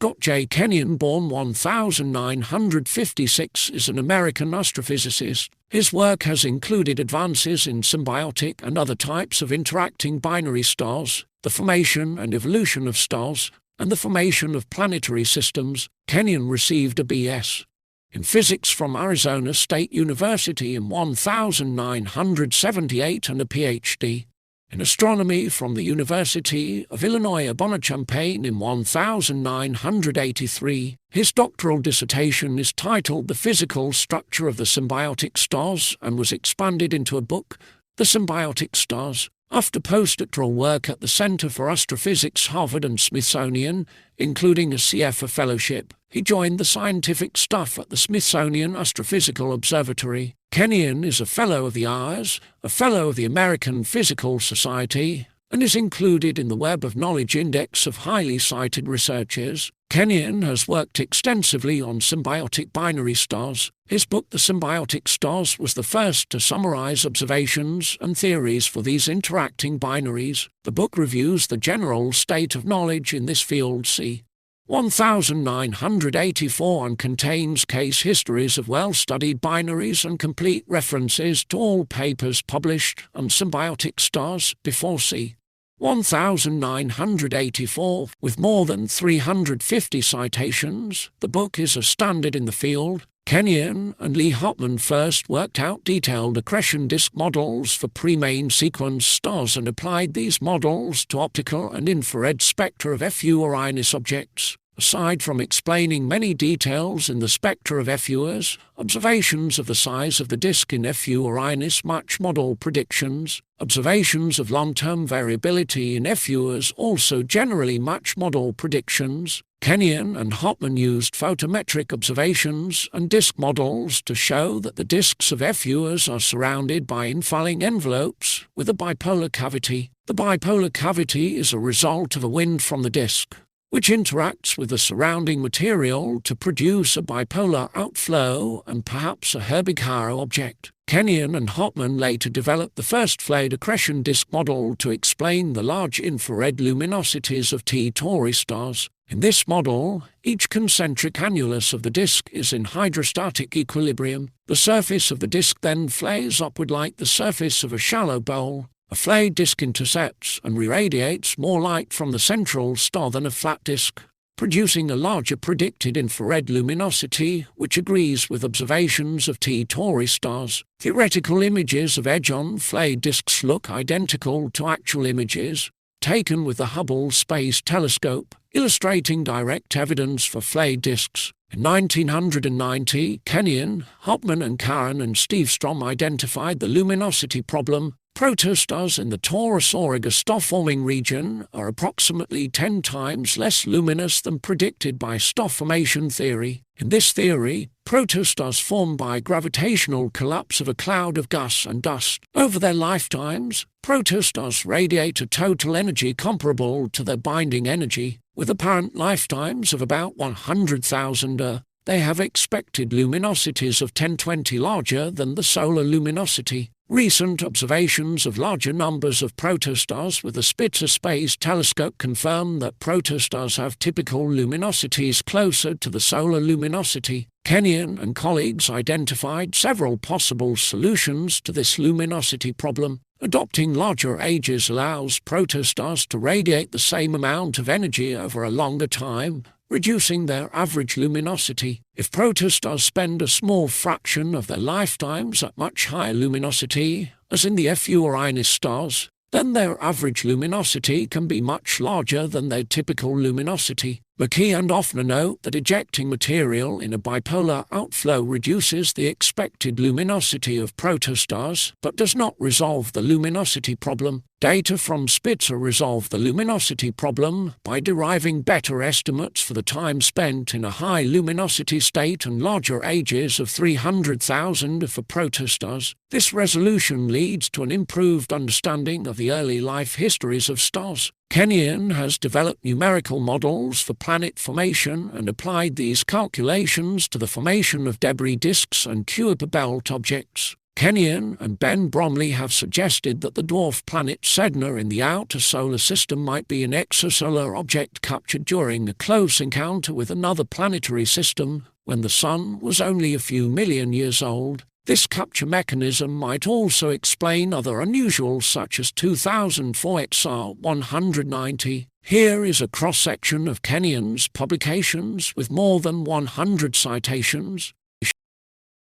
Scott Jay Kenyon, born 1956, is an American astrophysicist. His work has included advances in symbiotic and other types of interacting binary stars, the formation and evolution of stars, and the formation of planetary systems. Kenyon received a B.S. in physics from Arizona State University in 1978 and a Ph.D. in astronomy from the University of Illinois Urbana-Champaign in 1983. His doctoral dissertation is titled The Physical Structure of the Symbiotic Stars and was expanded into a book, The Symbiotic Stars. After postdoctoral work at the Center for Astrophysics, Harvard and Smithsonian, including a CfA Fellowship, he joined the scientific staff at the Smithsonian Astrophysical Observatory. Kenyon is a Fellow of the AAAS, a Fellow of the American Physical Society, and is included in the Web of Knowledge Index of highly cited researchers. Kenyon has worked extensively on symbiotic binary stars. His book, The Symbiotic Stars, was the first to summarize observations and theories for these interacting binaries. The book reviews the general state of knowledge in this field, c. 1984, and contains case histories of well-studied binaries and complete references to all papers published on symbiotic stars before c. 1984, with more than 350 citations. The book is a standard in the field. Kenyon and Lee Hopman first worked out detailed accretion disk models for pre-main sequence stars and applied these models to optical and infrared spectra of FU Orionis objects. Aside from explaining many details in the spectra of FUs, observations of the size of the disk in FU Orionis match model predictions. Observations of long-term variability in FUs also generally match model predictions. Kenyon and Hopman used photometric observations and disk models to show that the disks of FUs are surrounded by infalling envelopes with a bipolar cavity. The bipolar cavity is a result of a wind from the disk, which interacts with the surrounding material to produce a bipolar outflow and perhaps a Herbig-Haro object. Kenyon and Hopman later developed the first flayed accretion disk model to explain the large infrared luminosities of T Tauri stars. In this model, each concentric annulus of the disk is in hydrostatic equilibrium. The surface of the disk then flays upward like the surface of a shallow bowl. A flayed disk intercepts and re-radiates more light from the central star than a flat disk, producing a larger predicted infrared luminosity, which agrees with observations of T Tauri stars. Theoretical images of edge-on flayed disks look identical to actual images taken with the Hubble Space Telescope, illustrating direct evidence for flayed disks. In 1990, Kenyon, Hopman and Karen and Steve Strom identified the luminosity problem. Protostars in the Taurus-Auriga star-forming region are approximately 10 times less luminous than predicted by star formation theory. In this theory, protostars form by gravitational collapse of a cloud of gas and dust. Over their lifetimes, protostars radiate a total energy comparable to their binding energy. With apparent lifetimes of about 100,000 they have expected luminosities of 10-20 larger than the solar luminosity. Recent observations of larger numbers of protostars with the Spitzer Space Telescope confirm that protostars have typical luminosities closer to the solar luminosity. Kenyon and colleagues identified several possible solutions to this luminosity problem. Adopting larger ages allows protostars to radiate the same amount of energy over a longer time, reducing their average luminosity. If protostars spend a small fraction of their lifetimes at much higher luminosity, as in the FU Orionis stars, then their average luminosity can be much larger than their typical luminosity. McKee and Offner note that ejecting material in a bipolar outflow reduces the expected luminosity of protostars, but does not resolve the luminosity problem. Data from Spitzer resolve the luminosity problem by deriving better estimates for the time spent in a high luminosity state and larger ages of 300,000 for protostars. This resolution leads to an improved understanding of the early life histories of stars. Kenyon has developed numerical models for planet formation and applied these calculations to the formation of debris disks and Kuiper belt objects. Kenyon and Ben Bromley have suggested that the dwarf planet Sedna in the outer solar system might be an exosolar object captured during a close encounter with another planetary system when the Sun was only a few million years old. This capture mechanism might also explain other unusuals such as 2004 XR 190. Here is a cross-section of Kenyon's publications with more than 100 citations.